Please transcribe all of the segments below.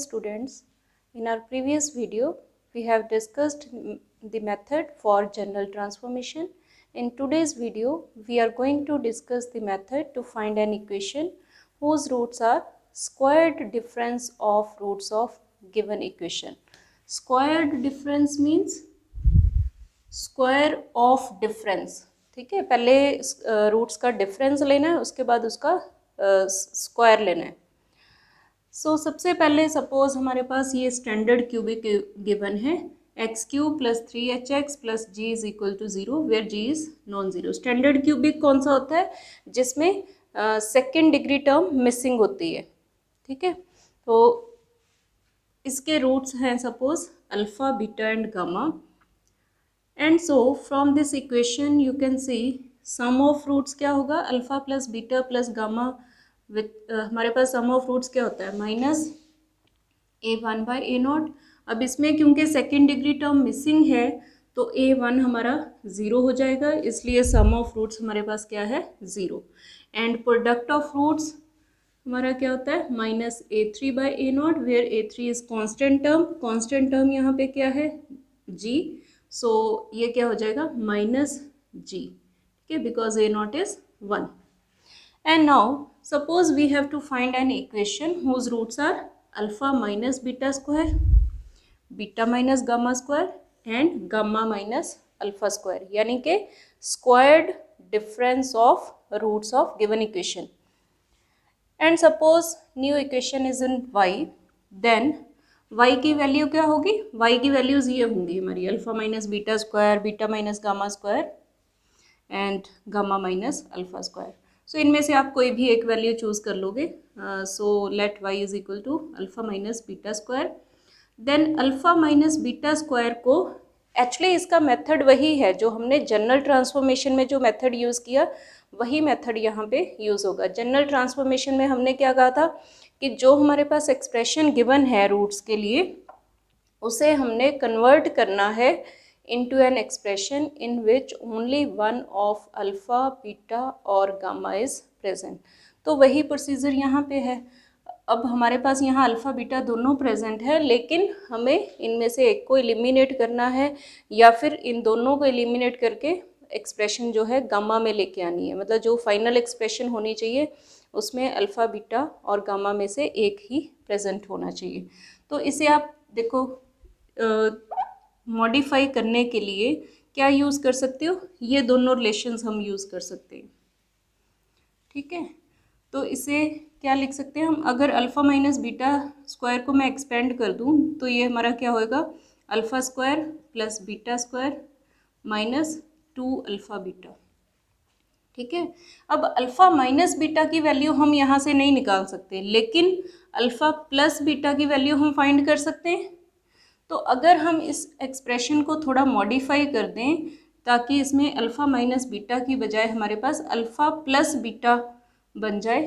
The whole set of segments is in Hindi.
students, in our previous video we have discussed the method for general transformation. In today's video we are going to discuss the method to find an equation whose roots are squared difference of roots of given equation. Squared difference means square of difference. ठीक है, पहले रूट्स का डिफरेंस लेना है, उसके बाद उसका स्क्वायर लेना है. सो सबसे पहले सपोज हमारे पास ये स्टैंडर्ड क्यूबिक गिवन है x cube plus 3hx plus g is equal to 0 where g is non zero. Standard cubic कौन सा होता है? जिसमें सेकेंड डिग्री टर्म मिसिंग होती है. ठीक है, तो इसके रूट्स हैं suppose alpha beta and gamma. And so from this equation you can see sum of roots क्या होगा, alpha plus beta plus gamma with हमारे पास सम ऑफ रूट्स क्या होता है minus a1 by a not. अब इसमें क्योंकि सेकेंड डिग्री टर्म मिसिंग है तो a1 हमारा ज़ीरो हो जाएगा, इसलिए सम ऑफ रूट्स हमारे पास क्या है 0. एंड प्रोडक्ट ऑफ रूट्स हमारा क्या होता है minus a3 by a naught where a3 is constant term. Constant term यहाँ पे क्या है g. सो ये क्या हो जाएगा माइनस जी. ठीक है, because a naught is 1. And now suppose we have to find an equation whose roots are alpha minus beta square, beta minus gamma square and gamma minus alpha square, यानी कि squared difference of roots of given equation. And suppose new equation is in y, then y की वैल्यू क्या होगी, y की वैल्यूज़ ये होंगी हमारी alpha minus beta square, beta minus gamma square and gamma minus alpha square. So इनमें से आप कोई भी एक वैल्यू चूज़ कर लोगे. So let y is equal to alpha minus beta square. Then alpha minus beta square को एक्चुअली इसका मेथड वही है जो हमने जनरल ट्रांसफॉर्मेशन में जो मेथड यूज़ किया, वही मेथड यहाँ पे यूज़ होगा. जनरल ट्रांसफॉर्मेशन में हमने क्या कहा था कि जो हमारे पास एक्सप्रेशन गिवन है रूट्स के लिए उसे हमने कन्वर्ट करना है into an expression in which only one of alpha beta और गामा इज़ प्रेजेंट. तो वही प्रोसीजर यहाँ पे है. अब हमारे पास यहाँ अल्फ़ा बीटा दोनों प्रेजेंट है, लेकिन हमें इनमें से एक को एलिमिनेट करना है या फिर इन दोनों को एलिमिनेट करके एक्सप्रेशन जो है गामा में लेके आनी है. मतलब जो फाइनल एक्सप्रेशन होनी चाहिए उसमें अल्फ़ा बीटा और गामा में से एक ही प्रेजेंट होना चाहिए. तो इसे आप देखो मॉडिफाई करने के लिए क्या यूज़ कर सकते हो, ये दोनों रिलेशंस हम यूज़ कर सकते हैं. ठीक है, तो इसे क्या लिख सकते हैं हम, अगर अल्फ़ा माइनस बीटा स्क्वायर को मैं एक्सपेंड कर दूं तो ये हमारा क्या होएगा alpha square plus beta square minus 2 alpha beta. ठीक है, अब अल्फ़ा माइनस बीटा की वैल्यू हम यहाँ से नहीं निकाल सकते, लेकिन अल्फ़ा प्लस बीटा की वैल्यू हम फाइंड कर सकते हैं. तो अगर हम इस एक्सप्रेशन को थोड़ा मॉडिफाई कर दें ताकि इसमें अल्फ़ा माइनस बीटा की बजाय हमारे पास अल्फ़ा प्लस बीटा बन जाए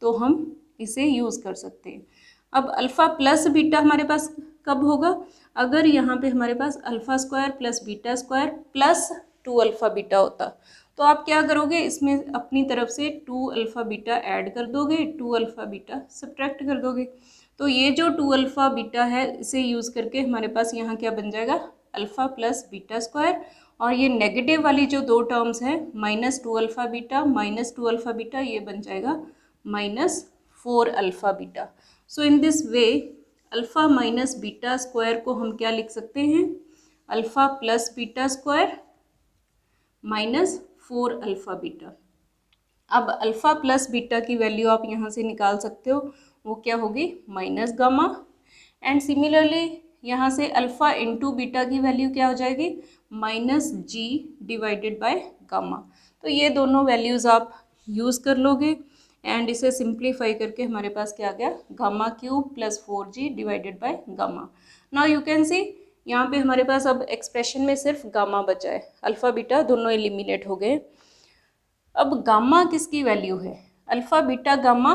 तो हम इसे यूज़ कर सकते हैं. अब अल्फ़ा प्लस बीटा हमारे पास कब होगा, अगर यहाँ पे हमारे पास alpha square plus beta square plus 2 alpha beta होता, तो आप क्या करोगे इसमें अपनी तरफ से 2 अल्फ़ा बीटा ऐड कर दोगे, 2 अल्फ़ा बीटा सब्ट्रैक्ट कर दोगे. तो ये जो 2 अल्फ़ा बीटा है इसे यूज़ करके हमारे पास यहाँ क्या बन जाएगा अल्फ़ा प्लस बीटा स्क्वायर, और ये नेगेटिव वाली जो दो टर्म्स हैं minus 2 alpha beta minus 2 alpha beta, ये बन जाएगा minus 4 alpha beta. So in this way alpha minus beta square को हम क्या लिख सकते हैं alpha plus beta square minus 4 alpha beta. अब अल्फ़ा प्लस बीटा की वैल्यू आप यहाँ से निकाल सकते हो, वो क्या होगी माइनस गामा. एंड सिमिलरली यहाँ से अल्फ़ा इंटू बीटा की वैल्यू क्या हो जाएगी minus g divided by gamma. तो ये दोनों वैल्यूज़ आप यूज़ कर लोगे एंड इसे सिंप्लीफाई करके हमारे पास क्या आ गया gamma cube plus 4g divided by gamma. Now you can सी यहाँ पे हमारे पास अब एक्सप्रेशन में सिर्फ गामा बचा है, अल्फ़ा बीटा दोनों एलिमिनेट हो गए. अब गामा किसकी वैल्यू है, alpha beta gamma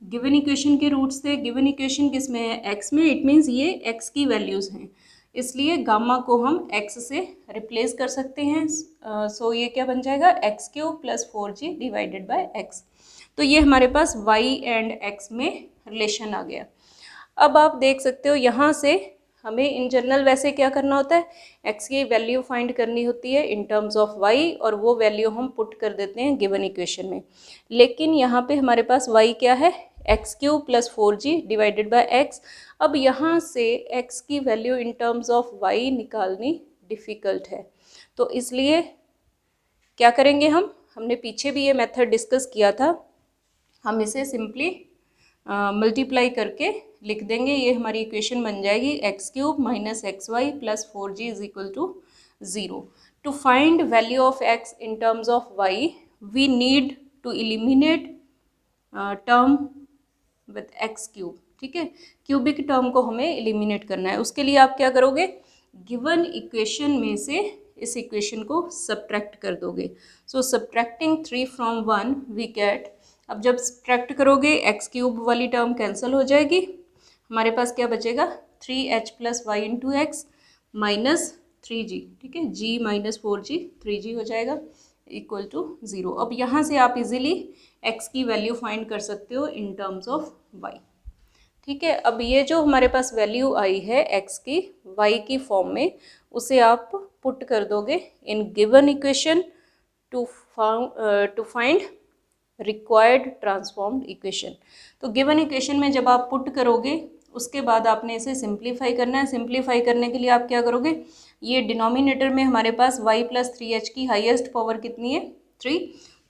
given equation के रूट्स थे. गिवन इक्वेशन किस में है एक्स में, इट मीन्स ये एक्स की वैल्यूज़ हैं, इसलिए गामा को हम एक्स से रिप्लेस कर सकते हैं. सो ये क्या बन जाएगा x cube plus 4g divided by x. तो ये हमारे पास y एंड x में रिलेशन आ गया. अब आप देख सकते हो यहाँ से हमें इन जनरल वैसे क्या करना होता है, x की वैल्यू फाइंड करनी होती है इन टर्म्स ऑफ y, और वो वैल्यू हम पुट कर देते हैं गिवन इक्वेशन में। लेकिन यहाँ पे हमारे पास y क्या है, x³ + 4g divided by x। अब यहाँ से x की value in terms of y निकालनी डिफ़िकल्ट है, तो इसलिए क्या करेंगे हमने पीछे भी ये मेथड डिस्कस किया था, हम इसे सिंपली मल्टीप्लाई करके लिख देंगे। ये हमारी इक्वेशन बन जाएगी x³ - xy + 4g = 0। To find value of x in terms of y we need to eliminate term with x³। ठीक है, क्यूबिक टर्म को हमें एलिमिनेट करना है। उसके लिए आप क्या करोगे, गिवन इक्वेशन में से इस इक्वेशन को सब्ट्रैक्ट कर दोगे। सो सब्ट्रैक्टिंग 3 फ्रॉम 1 वी गेट, अब जब सब्ट्रैक्ट करोगे x³ वाली टर्म कैंसिल हो जाएगी, हमारे पास क्या बचेगा 3h + y × x - 3g। ठीक है, g - 4g 3g हो जाएगा = 0। अब यहाँ से आप इजीली x की वैल्यू फाइंड कर सकते हो इन टर्म्स ऑफ y। ठीक है, अब ये जो हमारे पास वैल्यू आई है x की y की फॉर्म में, उसे आप पुट कर दोगे in given equation two find required transformed equation. तो गिवन इक्वेशन में जब आप पुट करोगे उसके बाद आपने इसे सिंप्लीफाई करना है। सिंप्लीफाई करने के लिए आप क्या करोगे, ये डिनोमिनेटर में हमारे पास y + 3h की हाईएस्ट पावर कितनी है 3,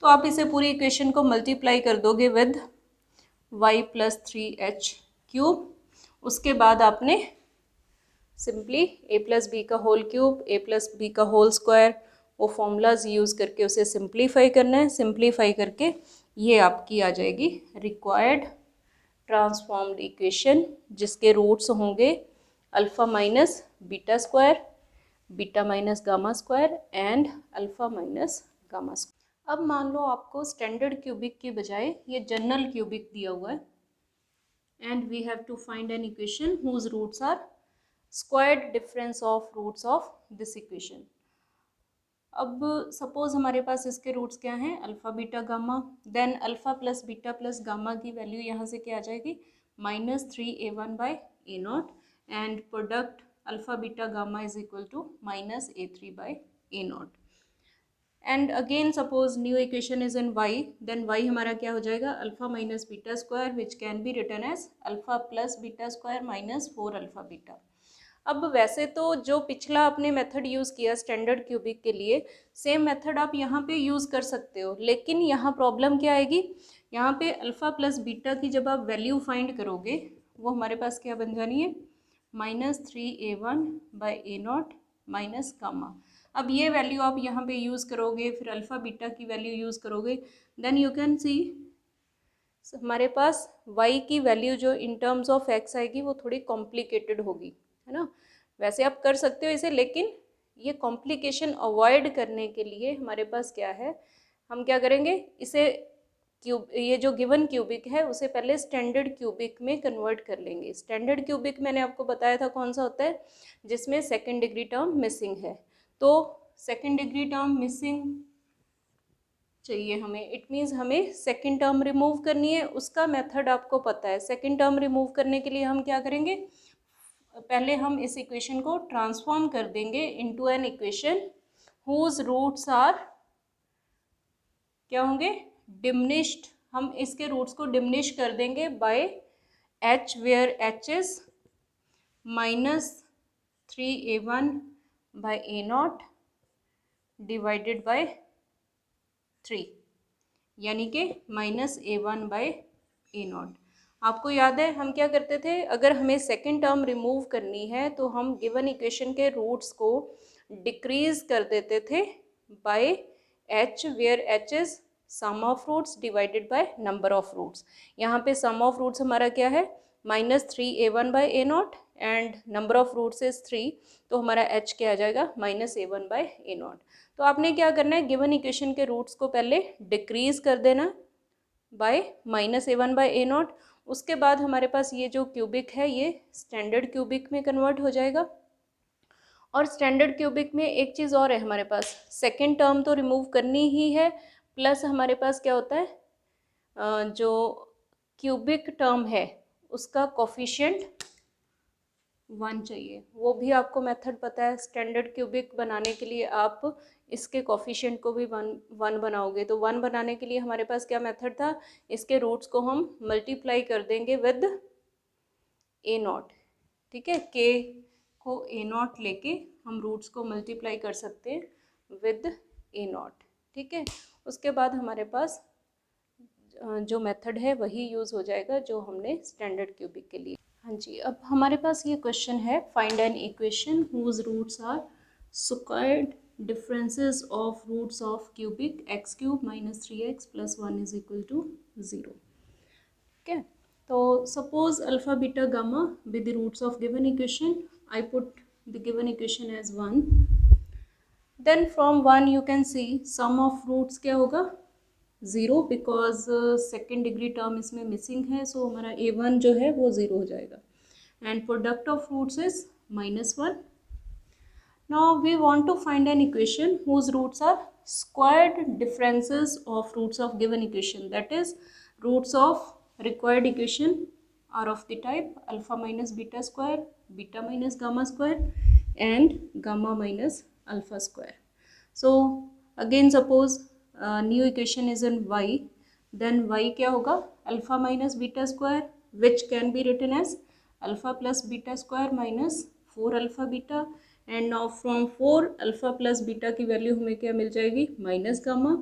तो आप इसे पूरी इक्वेशन को मल्टीप्लाई कर दोगे विद y + 3h³। उसके बाद आपने सिंपली a + b का होल क्यूब, a + b का होल स्क्वायर, वो फॉर्मूलाज यूज़ करके उसे सिंप्लीफाई करना है। सिंप्लीफाई करके ये आपकी आ जाएगी रिक्वायर्ड ट्रांसफॉर्म्ड इक्वेशन, जिसके रूट्स होंगे alpha minus beta square, beta minus gamma square and alpha minus gamma square. अब मान लो आपको स्टैंडर्ड क्यूबिक के बजाय ये जनरल क्यूबिक दिया हुआ है, and we have to find an equation whose roots are squared difference of roots of this equation. अब सपोज हमारे पास इसके रूट्स क्या हैं, alpha beta gamma, then alpha + beta + gamma की वैल्यू यहाँ से क्या आ जाएगी -3a1/a0, and product alpha beta gamma = -a3/a0। And again suppose new equation is in y, then y हमारा क्या हो जाएगा alpha minus beta square, which can be written as alpha + beta square -4α beta. अब वैसे तो जो पिछला आपने मेथड यूज़ किया स्टैंडर्ड क्यूबिक के लिए, सेम मेथड आप यहाँ पे यूज़ कर सकते हो, लेकिन यहाँ प्रॉब्लम क्या आएगी, यहाँ पे अल्फ़ा + बीटा की जब आप वैल्यू फाइंड करोगे वो हमारे पास क्या बन जानी है -3a1/a0 माइनस गामा। अब ये वैल्यू आप यहाँ पे यूज़ करोगे, फिर अल्फ़ा बीटा की वैल्यू यूज़ करोगे, देन यू कैन सी हमारे पास y की वैल्यू जो इन टर्म्स ऑफ x आएगी वो थोड़ी कॉम्प्लिकेटेड होगी, है ना। वैसे आप कर सकते हो इसे, लेकिन ये कॉम्प्लिकेशन अवॉइड करने के लिए हमारे पास क्या है, हम क्या करेंगे, इसे ये जो गिवन क्यूबिक है उसे पहले स्टैंडर्ड क्यूबिक में कन्वर्ट कर लेंगे। स्टैंडर्ड क्यूबिक मैंने आपको बताया था कौन सा होता है, जिसमें सेकेंड डिग्री टर्म मिसिंग है। तो सेकेंड डिग्री टर्म मिसिंग चाहिए हमें, इट मीन्स हमें सेकेंड टर्म रिमूव करनी है। उसका मेथड आपको पता है। सेकेंड टर्म रिमूव करने के लिए हम क्या करेंगे, पहले हम इस इक्वेशन को ट्रांसफॉर्म कर देंगे into an equation whose roots are क्या होंगे डिमिनिश्ड। हम इसके रूट्स को डिमिनिश कर देंगे by h, where h is -3a1/a0 divided by 3, यानी कि -a1/a0। आपको याद है हम क्या करते थे, अगर हमें सेकेंड टर्म रिमूव करनी है तो हम गिवन इक्वेशन के रूट्स को डिक्रीज कर देते थे by h, where h is sum of roots divided by number of roots. यहाँ पे सम ऑफ रूट्स हमारा क्या है -3a1/a0 and number of roots is 3, तो हमारा h क्या आ जाएगा -a1/a0। तो आपने क्या करना है, गिवन इक्वेशन के रूट्स को पहले डिक्रीज कर देना बाय -a1/a0। उसके बाद हमारे पास ये जो क्यूबिक है ये स्टैंडर्ड क्यूबिक में कन्वर्ट हो जाएगा। और स्टैंडर्ड क्यूबिक में एक चीज़ और है, हमारे पास सेकेंड टर्म तो रिमूव करनी ही है, प्लस हमारे पास क्या होता है जो क्यूबिक टर्म है उसका कोफिशिएंट 1 चाहिए, वो भी आपको मेथड पता है। स्टैंडर्ड क्यूबिक बनाने के लिए आप इसके कोफिशिएंट को भी 1 बनाओगे, तो 1 बनाने के लिए हमारे पास क्या मेथड था, इसके रूट्स को हम मल्टीप्लाई कर देंगे विद ए नॉट। ठीक है, के को ए नॉट लेके हम रूट्स को मल्टीप्लाई कर सकते हैं विद ए नॉट। ठीक है, उसके बाद हमारे पास जो मेथड है वही यूज़ हो जाएगा जो हमने स्टैंडर्ड क्यूबिक के लिए। हाँ जी, अब हमारे पास ये क्वेश्चन है, find an equation whose roots are squared differences of roots of cubic x cube minus 3x plus 1 is equal to 0। ठीक है, तो suppose alpha beta gamma with the roots of given equation, I put the given equation as 1, then from 1 you can see sum of roots क्या होगा 0, बिकॉज सेकेंड डिग्री टर्म इसमें मिसिंग है, सो हमारा a1 जो है वो 0 हो जाएगा, and product of roots is -1। Now we want to find an equation whose roots are squared differences of roots of given equation, that is roots of required equation are of the type alpha minus beta square, beta minus gamma square and gamma minus alpha square. So again suppose new equation is in y, then y क्या होगा alpha minus beta square, which can be written as alpha plus beta square minus 4 alpha beta, and now from 4 alpha plus beta की वैल्यू हमें क्या मिल जाएगी minus gamma,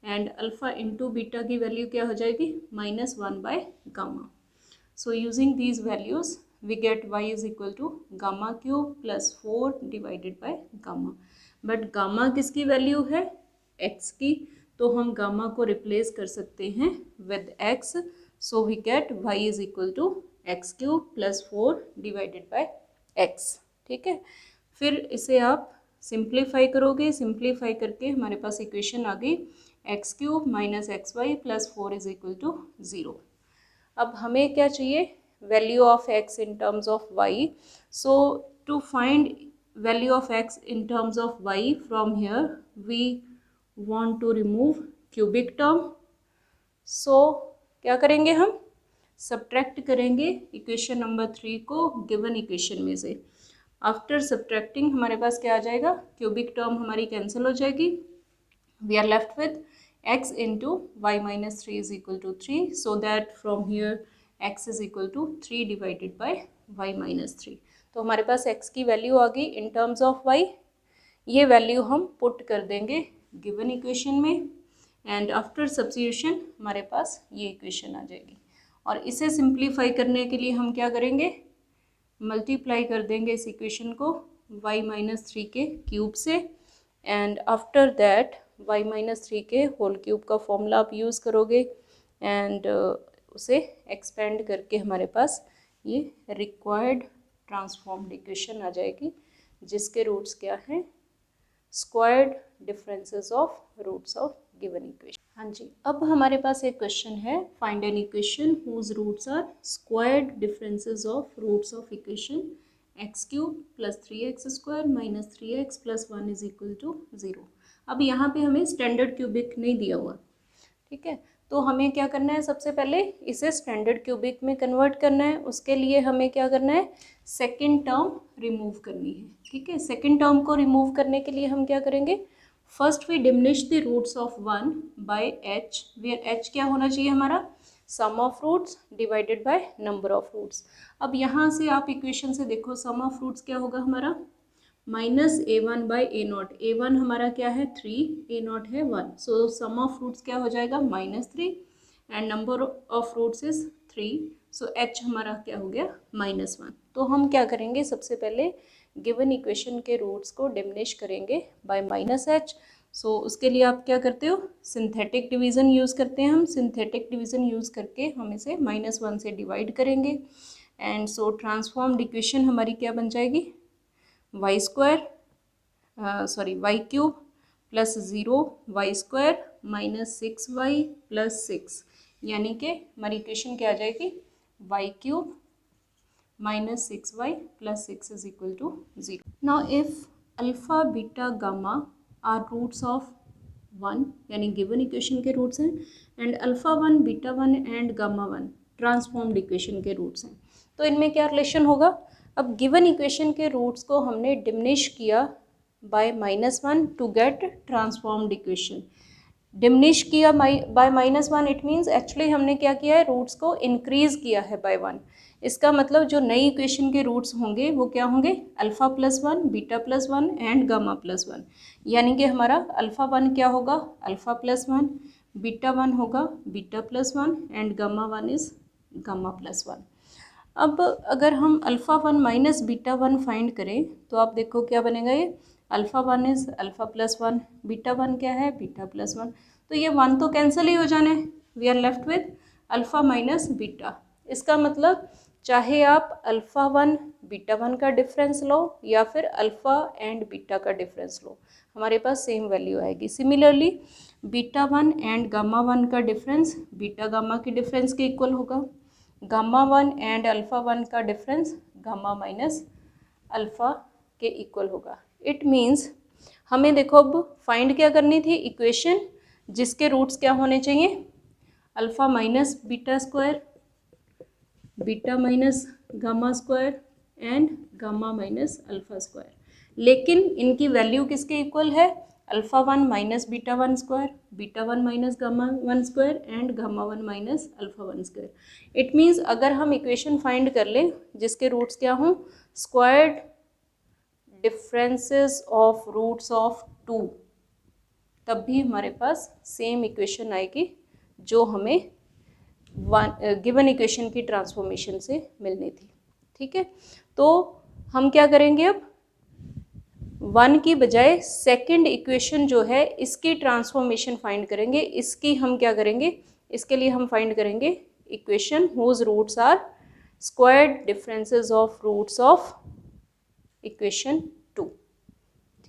and alpha into beta की वैल्यू क्या हो जाएगी -1 by gamma. So using these values we get y is equal to gamma cube plus 4 divided by gamma, but gamma किसकी वैल्यू है x की, तो हम गामा को रिप्लेस कर सकते हैं with x, so we get y is equal to x cube plus 4 divided by x। ठीक है, फिर इसे आप सिंप्लीफाई करोगे, सिंप्लीफाई करके हमारे पास इक्वेशन आ गई x cube minus x y plus 4 is equal to 0। अब हमें क्या चाहिए value of x in terms of y, so to find value of x in terms of y from here we want to remove cubic term, so क्या करेंगे हम सब्ट्रैक्ट करेंगे इक्वेशन नंबर 3 को गिवन इक्वेशन में से। आफ्टर सब्ट्रैक्टिंग हमारे पास क्या आ जाएगा क्यूबिक टर्म हमारी कैंसिल हो जाएगी, we are left with x into y minus 3 is equal to 3, so that from here x is equal to 3 divided by y minus 3। तो हमारे पास x की वैल्यू आ गई इन टर्म्स ऑफ y, ये वैल्यू हम पुट कर देंगे गिवन इक्वेशन में, एंड आफ्टर सब्स्टिट्यूशन हमारे पास ये इक्वेशन आ जाएगी, और इसे सिंप्लीफाई करने के लिए हम क्या करेंगे मल्टीप्लाई कर देंगे इस इक्वेशन को y माइनस 3 के क्यूब से, and after that y minus 3 के होल क्यूब का फॉर्मूला आप यूज़ करोगे, एंड उसे एक्सपेंड करके हमारे पास ये रिक्वायर्ड ट्रांसफॉर्म्ड इक्वेशन आ जाएगी, जिसके रूट्स क्या हैं squared differences of roots of given equation. हाँ जी, अब हमारे पास एक क्वेश्चन है, find an equation whose roots are squared differences of roots of equation x cube plus 3x square minus 3x plus 1 is equal to 0। अब यहाँ पे हमें स्टैंडर्ड क्यूबिक नहीं दिया हुआ, ठीक है, तो हमें क्या करना है सबसे पहले इसे स्टैंडर्ड क्यूबिक में कन्वर्ट करना है, उसके लिए हमें क्या करना है सेकेंड टर्म रिमूव करनी है। ठीक है, सेकेंड टर्म को रिमूव करने के लिए हम क्या करेंगे first we diminish the roots of 1 by h, where h क्या होना चाहिए हमारा sum of roots divided by number of roots. अब यहाँ से आप इक्वेशन से देखो सम ऑफ रूट्स क्या होगा हमारा -a1 by a not, a1 हमारा क्या है 3, a नॉट है 1, सो सम ऑफ रूट्स क्या हो जाएगा -3 and number of roots is 3, so h हमारा क्या हो गया -1। तो हम क्या करेंगे सबसे पहले गिवन इक्वेशन के रूट्स को डिमिनिश करेंगे बाय -h, सो उसके लिए आप क्या करते हो सिंथेटिक डिवीज़न यूज़ करते हैं हम, सिंथेटिक डिवीज़न यूज़ करके हम इसे -1 से डिवाइड करेंगे, एंड सो ट्रांसफॉर्म्ड इक्वेशन हमारी क्या बन जाएगी y cube plus 0 y square minus 6y plus 6, यानी कि हमारी इक्वेशन क्या आ जाएगी y cube minus 6y plus 6 is equal to 0. Now if alpha beta gamma are roots of 1 यानी given equation के roots हैं, and alpha 1 beta 1 and gamma 1 transformed equation के roots हैं, तो इनमें क्या relation होगा अब गिवन इक्वेशन के रूट्स को हमने डिमिनिश किया by -1 to get transformed equation. Diminish किया बाय -1 इट मीन्स एक्चुअली हमने क्या किया है, रूट्स को इंक्रीज किया है बाय 1। इसका मतलब जो नई इक्वेशन के रूट्स होंगे वो क्या होंगे, alpha plus 1, beta plus 1 and gamma plus 1। यानी कि हमारा अल्फ़ा 1 क्या होगा, अल्फ़ा प्लस 1, बीटा 1 होगा beta plus 1 and gamma 1 is gamma plus 1। अब अगर हम अल्फ़ा 1 माइनस बीटा 1 फाइंड करें तो आप देखो क्या बनेगा, ये alpha 1 is alpha plus 1, beta 1 क्या है, बीटा प्लस 1। तो ये 1 तो कैंसिल ही हो जाने, we are left with alpha minus beta. इसका मतलब चाहे आप अल्फ़ा 1 बीटा 1 का डिफरेंस लो या फिर अल्फ़ा एंड बीटा का डिफरेंस लो, हमारे पास सेम वैल्यू आएगी। सिमिलरली बीटा 1 एंड गामा 1 का डिफरेंस बीटा गामा के डिफरेंस के इक्वल होगा। गामा 1 एंड अल्फ़ा 1 का डिफरेंस गामा माइनस अल्फ़ा के इक्वल होगा। इट मीन्स हमें देखो अब फाइंड क्या करनी थी, इक्वेशन जिसके रूट्स क्या होने चाहिए, alpha minus beta square, beta minus gamma square and gamma minus alpha square. लेकिन इनकी वैल्यू किसके इक्वल है, alpha 1 minus beta 1 square, beta 1 minus gamma 1 square and gamma 1 minus alpha 1 square. It means अगर हम इक्वेशन फाइंड कर लें जिसके रूट्स क्या हों, squared differences of roots of 2, तब भी हमारे पास सेम इक्वेशन आएगी जो हमें गिवन इक्वेशन की ट्रांसफॉर्मेशन से मिलनी थी। ठीक है, तो हम क्या करेंगे, अब 1 की बजाय सेकंड इक्वेशन जो है इसकी ट्रांसफॉर्मेशन फाइंड करेंगे। इसकी हम क्या करेंगे, इसके लिए हम फाइंड करेंगे equation whose roots are squared differences of roots of equation 2।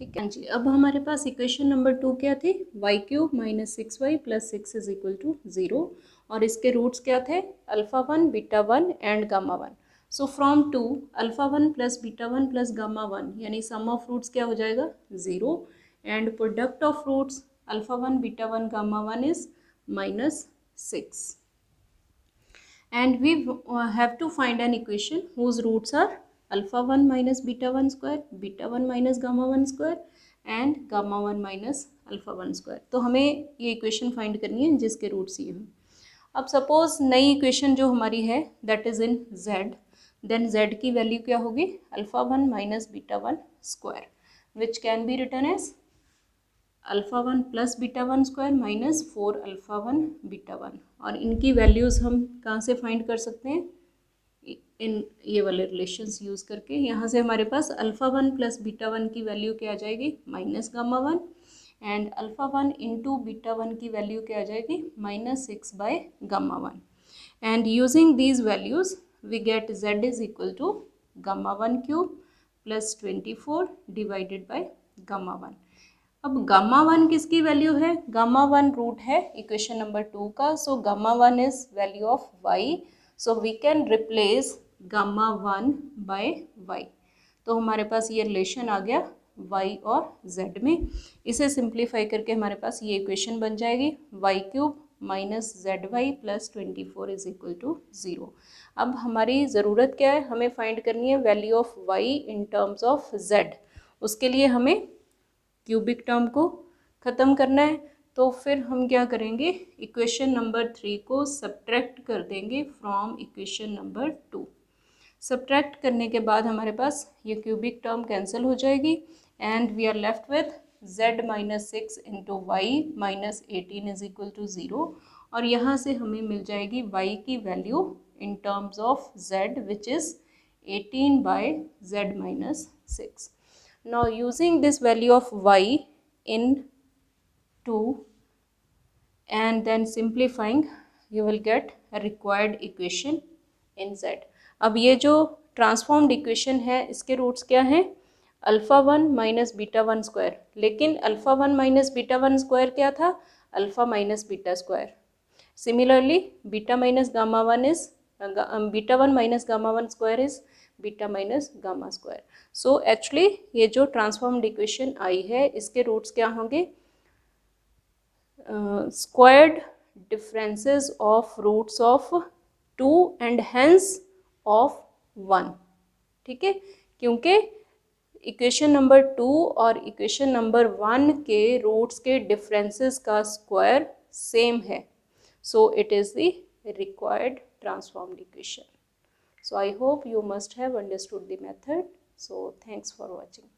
ठीक है जी, अब हमारे पास इक्वेशन नंबर 2 क्या थी, y cube minus 6y plus 6 is equal to 0, और इसके रूट्स क्या थे, alpha 1 beta 1 and gamma 1। So from 2 alpha 1 plus beta 1 plus gamma 1 यानी सम ऑफ रूट्स क्या हो जाएगा, 0, and product of roots alpha 1 beta 1 gamma 1 is -6, and we have to find an equation whose roots are alpha 1 minus beta 1 square, beta 1 minus gamma 1 square and gamma 1 minus alpha 1 square। तो हमें ये इक्वेशन फाइंड करनी है जिसके रूट्स ये हैं। अब सपोज नई इक्वेशन जो हमारी है that is in z, then z की वैल्यू क्या होगी, alpha 1 minus beta 1 square which can be written as alpha 1 plus beta 1 square minus 4 alpha 1 beta 1। और इनकी वैल्यूज़ हम कहाँ से फाइंड कर सकते हैं, इन ये वाले रिलेशंस यूज़ करके। यहाँ से हमारे पास अल्फ़ा 1 प्लस बीटा 1 की वैल्यू क्या आ जाएगी, minus gamma 1, and alpha 1 into beta 1 की वैल्यू क्या आ जाएगी, -6 by gamma 1। And using these values we get z is equal to gamma 1 cube plus 24 divided by gamma 1। अब गामा 1 किसकी वैल्यू है, गामा 1 रूट है इक्वेशन नंबर 2 का। So gamma 1 is value of y, so we can replace gamma 1 by y। तो हमारे पास ये रिलेशन आ गया y और z में। इसे सिंप्लीफाई करके हमारे पास ये इक्वेशन बन जाएगी y cube minus ZY plus 24 is equal to 0। अब हमारी ज़रूरत क्या है, हमें फाइंड करनी है value of y in terms of z। उसके लिए हमें क्यूबिक टर्म को ख़त्म करना है। तो फिर हम क्या करेंगे, इक्वेशन नंबर 3 को सब्ट्रैक्ट कर देंगे फ्रॉम इक्वेशन नंबर 2। सब्ट्रैक्ट करने के बाद हमारे पास ये क्यूबिक टर्म कैंसिल हो जाएगी and we are left with z minus 6 into y minus 18 is equal to 0। और यहाँ से हमें मिल जाएगी y की value in terms of z which is 18 by z minus 6। Now using this value of y in 2 and then simplifying you will get a required equation in z। अब ये जो ट्रांसफॉर्म्ड इक्वेशन है इसके रूट्स क्या हैं, अल्फ़ा 1 माइनस बीटा 1 स्क्वायर। लेकिन अल्फ़ा 1 माइनस बीटा 1 स्क्वायर क्या था, alpha minus beta square. Similarly beta minus gamma 1 is beta 1 minus gamma 1 square is beta minus gamma square. So actually ये जो ट्रांसफॉर्म्ड इक्वेशन आई है इसके रूट्स क्या होंगे, squared differences of roots of 2 and hence of 1। ठीक है, क्योंकि इक्वेशन नंबर 2 और इक्वेशन नंबर 1 के रूट्स के डिफरेंसेस का स्क्वायर सेम है, so it is the required transformed equation. So I hope you must have understood the method. So thanks for watching.